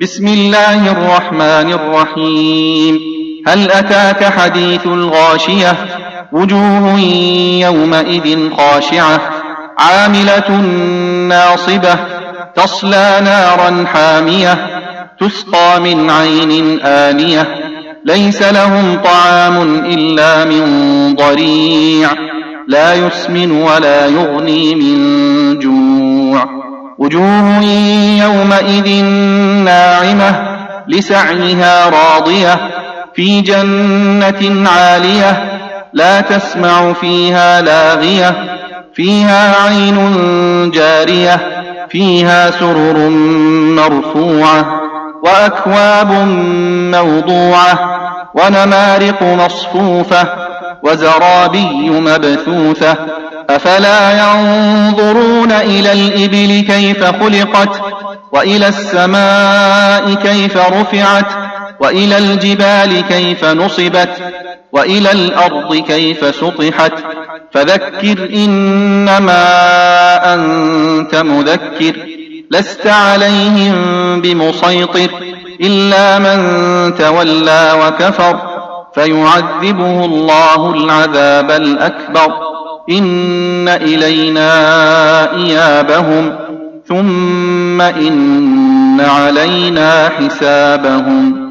بسم الله الرحمن الرحيم. هل أتاك حديث الغاشية؟ وجوه يومئذ خاشعة عاملة ناصبة تصلى نارا حامية تسقى من عين آنية ليس لهم طعام إلا من ضريع لا يسمن ولا يغني من جوع. وجوه يومئذ ناعمة لسعيها راضية في جنة عالية لا تسمع فيها لاغية فيها عين جارية فيها سرر مرفوعة وأكواب موضوعة ونمارق مصفوفة وزرابي مبثوثة أفلا ينظرون إلى الإبل كيف خلقت وإلى السماء كيف رفعت وإلى الجبال كيف نصبت وإلى الأرض كيف سطحت فذكر إنما أنت مذكر لست عليهم بمسيطر إلا من تولى وكفر فيعذبه الله العذاب الأكبر إن إلينا إيابهم ثم إن علينا حسابهم.